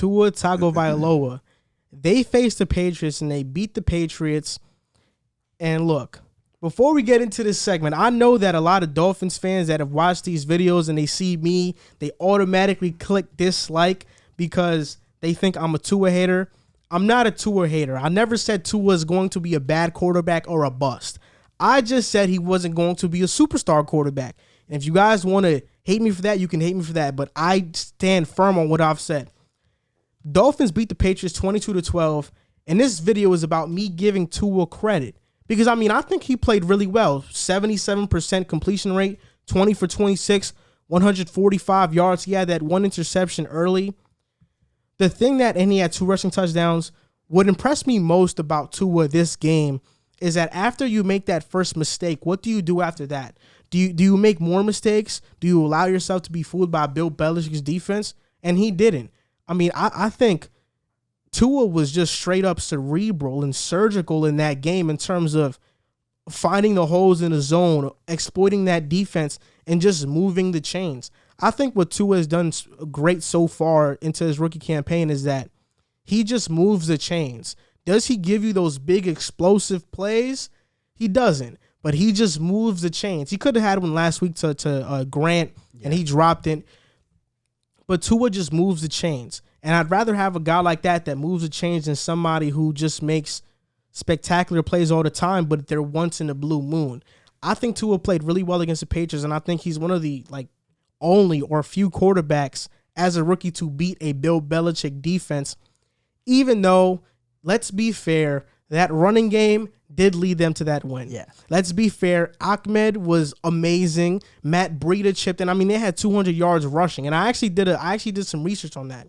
Tua Tagovailoa. They faced the Patriots and they beat the Patriots. And look, before we get into this segment, I know that a lot of Dolphins fans that have watched these videos and they see me, they automatically click dislike because they think I'm a Tua hater. I'm not a Tua hater. I never said Tua is going to be a bad quarterback or a bust. I just said he wasn't going to be a superstar quarterback. And if you guys want to hate me for that, you can hate me for that. But I stand firm on what I've said. Dolphins beat the Patriots 22-12. And this video is about me giving Tua credit. Because, I mean, I think he played really well. 77% completion rate, 20 for 26, 145 yards. He had that one interception early. The thing that, and he had 2 rushing touchdowns. What impressed me most about Tua this game is that after you make that first mistake, what do you do after that? Do you make more mistakes? Do you allow yourself to be fooled by Bill Belichick's defense? And he didn't. I mean, I think Tua was just straight up cerebral and surgical in that game in terms of finding the holes in the zone, exploiting that defense, and just moving the chains. I think what Tua has done great so far into his rookie campaign is that he just moves the chains. Does he give you those big explosive plays? He doesn't, but he just moves the chains. He could have had one last week to Grant, and he dropped it. But Tua just moves the chains. And I'd rather have a guy like that moves the chains than somebody who just makes spectacular plays all the time, but they're once in a blue moon. I think Tua played really well against the Patriots, and I think he's one of the only or few quarterbacks as a rookie to beat a Bill Belichick defense, even though, let's be fair, that running game did lead them to that win. Yeah. Let's be fair. Ahmed was amazing. Matt Breida chipped in. I mean, they had 200 yards rushing, and I actually did some research on that.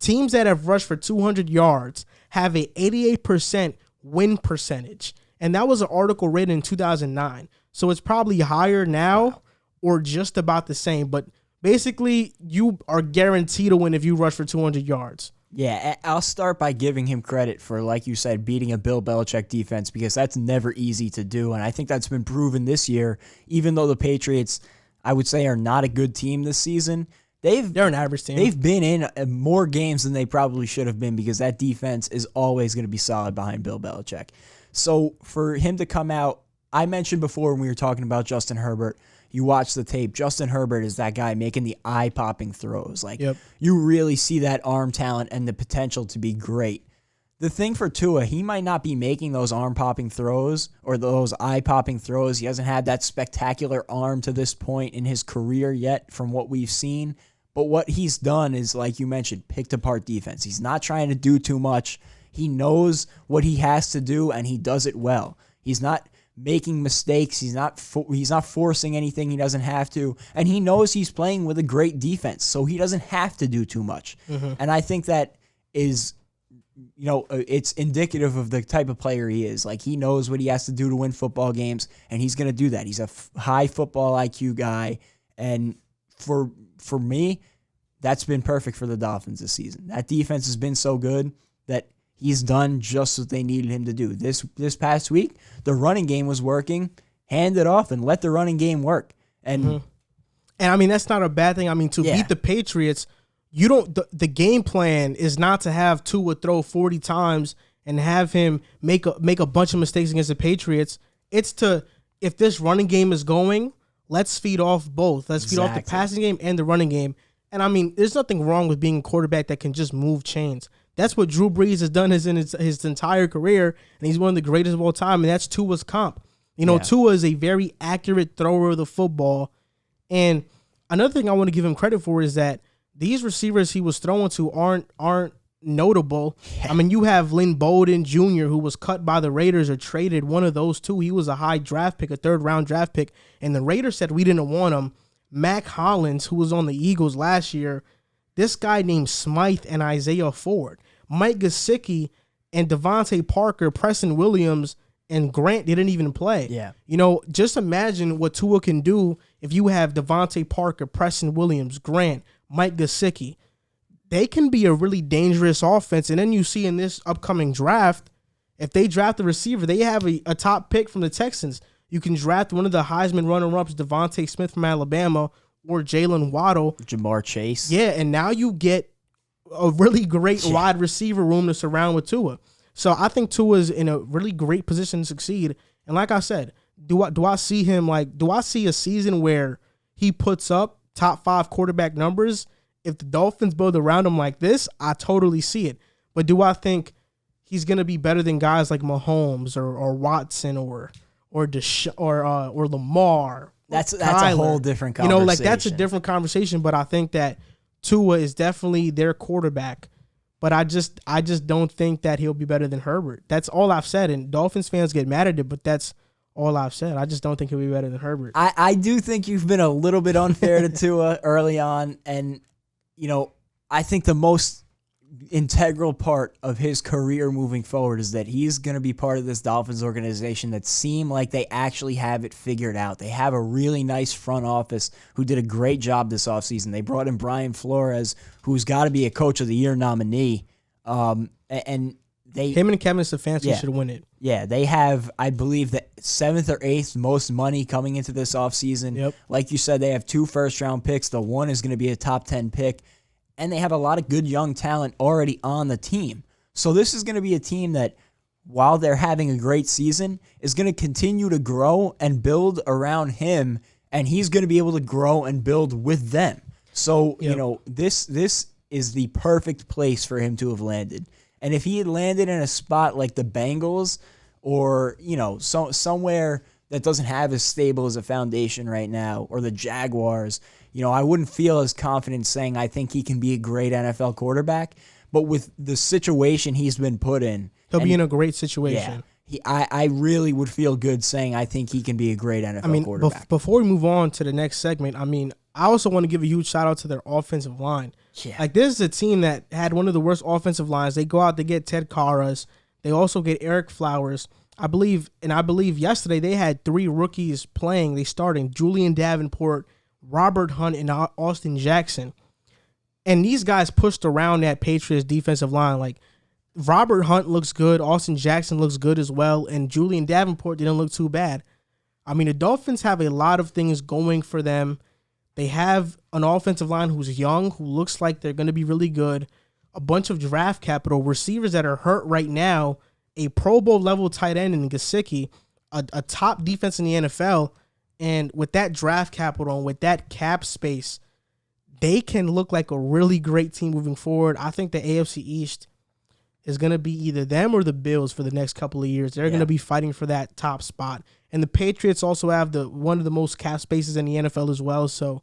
Teams that have rushed for 200 yards have a 88% win percentage, and that was an article written in 2009. So it's probably higher now or just about the same, but basically you are guaranteed to win if you rush for 200 yards. Yeah, I'll start by giving him credit for, like you said, beating a Bill Belichick defense, because that's never easy to do, and I think that's been proven this year. Even though the Patriots, I would say, are not a good team this season, they're an average team. They've been in more games than they probably should have been, because that defense is always going to be solid behind Bill Belichick. So for him to come out, I mentioned before when we were talking about Justin Herbert, you watch the tape, Justin Herbert is that guy making the eye-popping throws. You really see that arm talent and the potential to be great. The thing for Tua, he might not be making those arm-popping throws or those eye-popping throws. He hasn't had that spectacular arm to this point in his career yet from what we've seen. But what he's done is, like you mentioned, picked apart defense. He's not trying to do too much. He knows what he has to do, and he does it well. He's not making mistakes. He's not forcing anything he doesn't have to. And he knows he's playing with a great defense, so he doesn't have to do too much. Mm-hmm. And I think that is, it's indicative of the type of player he is. He knows what he has to do to win football games, and he's going to do that. He's a high football IQ guy, and for me, that's been perfect for the Dolphins this season. That defense has been so good that he's done just what they needed him to do. This past week, the running game was working. Hand it off and let the running game work. And I mean, that's not a bad thing. I mean, to beat the Patriots, you don't. The game plan is not to have Tua throw 40 times and have him make a bunch of mistakes against the Patriots. It's to, if this running game is going, let's feed off both. Let's feed off the passing game and the running game. And I mean, there's nothing wrong with being a quarterback that can just move chains. That's what Drew Brees has done his entire career, and he's one of the greatest of all time, and that's Tua's comp. Tua is a very accurate thrower of the football. And another thing I want to give him credit for is that these receivers he was throwing to aren't notable. Yeah. I mean, you have Lynn Bowden Jr., who was cut by the Raiders or traded, one of those two. He was a high draft pick, a third-round draft pick, and the Raiders said we didn't want him. Mac Hollins, who was on the Eagles last year, this guy named Smythe and Isaiah Ford. Mike Gesicki and Devontae Parker, Preston Williams, and Grant didn't even play. Yeah. Just imagine what Tua can do if you have Devontae Parker, Preston Williams, Grant, Mike Gesicki. They can be a really dangerous offense. And then you see in this upcoming draft, if they draft a receiver, they have a top pick from the Texans. You can draft one of the Heisman runner-ups, Devontae Smith from Alabama, or Jalen Waddle. Jamar Chase. Yeah, and now you get a really great wide receiver room to surround with Tua. So I think Tua's in a really great position to succeed. And like I said, do I see him do I see a season where he puts up top 5 quarterback numbers? If the Dolphins build around him like this, I totally see it. But do I think he's going to be better than guys like Mahomes or Watson or Lamar? That's a whole different conversation. That's a different conversation, but I think that Tua is definitely their quarterback. But I just don't think that he'll be better than Herbert. That's all I've said, and Dolphins fans get mad at it, but that's all I've said. I just don't think he'll be better than Herbert. I do think you've been a little bit unfair to Tua early on, and I think the most integral part of his career moving forward is that he's going to be part of this Dolphins organization that seem like they actually have it figured out. They have a really nice front office who did a great job this offseason. They brought in Brian Flores, who's got to be a Coach of the Year nominee. Him and Kevin Stefanski should win it. Yeah, they have, I believe, the 7th or 8th most money coming into this offseason. Yep. Like you said, they have 2 first-round picks. The one is going to be a top 10 pick. And they have a lot of good young talent already on the team. So this is going to be a team that, while they're having a great season, is going to continue to grow and build around him, and he's going to be able to grow and build with them. So, this is the perfect place for him to have landed. And if he had landed in a spot like the Bengals or, somewhere that doesn't have as stable as a foundation right now, or the Jaguars, I wouldn't feel as confident saying I think he can be a great NFL quarterback. But with the situation he's been put in, he'll be in a great situation. Yeah, I really would feel good saying I think he can be a great NFL quarterback. Before we move on to the next segment, I also want to give a huge shout out to their offensive line. Yeah. This is a team that had one of the worst offensive lines. They go out to get Ted Karras. They also get Eric Flowers. I believe yesterday they had 3 rookies playing. They starting Julian Davenport, Robert Hunt, and Austin Jackson. And these guys pushed around that Patriots defensive line. Robert Hunt looks good. Austin Jackson looks good as well. And Julian Davenport didn't look too bad. The Dolphins have a lot of things going for them. They have an offensive line who's young, who looks like they're going to be really good. A bunch of draft capital, receivers that are hurt right now, a Pro Bowl level tight end in Gesicki, a top defense in the NFL. And with that draft capital and with that cap space, they can look like a really great team moving forward. I think the AFC East is going to be either them or the Bills for the next couple of years. They're going to be fighting for that top spot. And the Patriots also have one of the most cap spaces in the NFL as well. So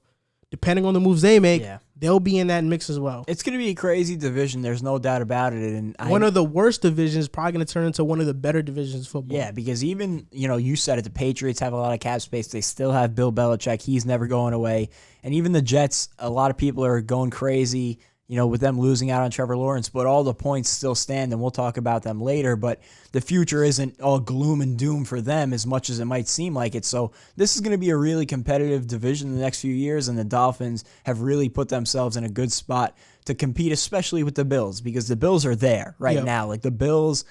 depending on the moves they make, they'll be in that mix as well. It's going to be a crazy division. There's no doubt about it. And one of the worst divisions probably going to turn into one of the better divisions of football. Yeah, because even, you said it, the Patriots have a lot of cap space. They still have Bill Belichick. He's never going away. And even the Jets, a lot of people are going crazy, with them losing out on Trevor Lawrence. But all the points still stand, and we'll talk about them later. But the future isn't all gloom and doom for them as much as it might seem like it. So this is going to be a really competitive division in the next few years, and the Dolphins have really put themselves in a good spot to compete, especially with the Bills, because the Bills are there right now. The Bills,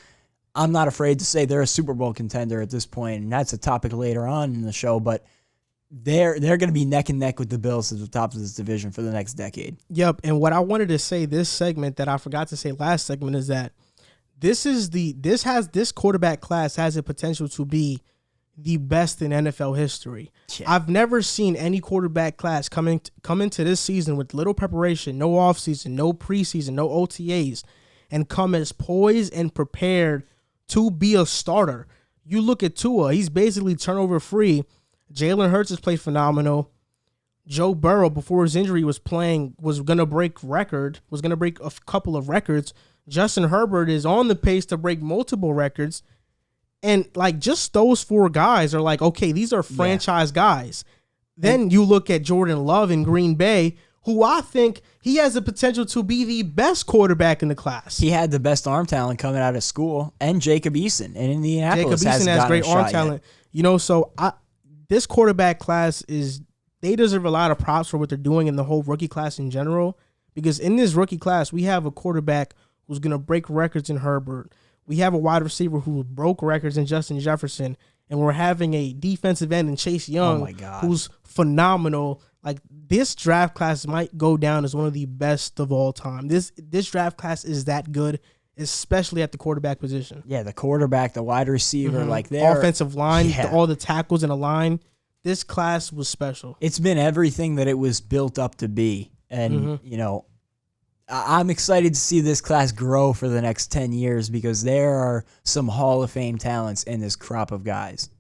I'm not afraid to say they're a Super Bowl contender at this point, and that's a topic later on in the show, but they're going to be neck and neck with the Bills at the top of this division for the next decade. Yep, and what I wanted to say this segment that I forgot to say last segment is that this quarterback class has the potential to be the best in NFL history. Yeah. I've never seen any quarterback class come into this season with little preparation, no offseason, no preseason, no OTAs, and come as poised and prepared to be a starter. You look at Tua, he's basically turnover free. Jalen Hurts has played phenomenal. Joe Burrow, before his injury, was going to break a couple of records. Justin Herbert is on the pace to break multiple records. And just those 4 guys are okay, these are franchise guys. Then you look at Jordan Love in Green Bay, who I think he has the potential to be the best quarterback in the class. He had the best arm talent coming out of school, and Jacob Eason in Indianapolis. Jacob Eason has great arm talent. This quarterback class they deserve a lot of props for what they're doing in the whole rookie class in general, because in this rookie class, we have a quarterback who's going to break records in Herbert. We have a wide receiver who broke records in Justin Jefferson, and we're having a defensive end in Chase Young who's phenomenal. Like, this draft class might go down as one of the best of all time. This draft class is that good, especially at the quarterback position. Yeah, the quarterback, the wide receiver, like their offensive line, all the tackles in a line. This class was special. It's been everything that it was built up to be. And, you know, I'm excited to see this class grow for the next 10 years because there are some Hall of Fame talents in this crop of guys.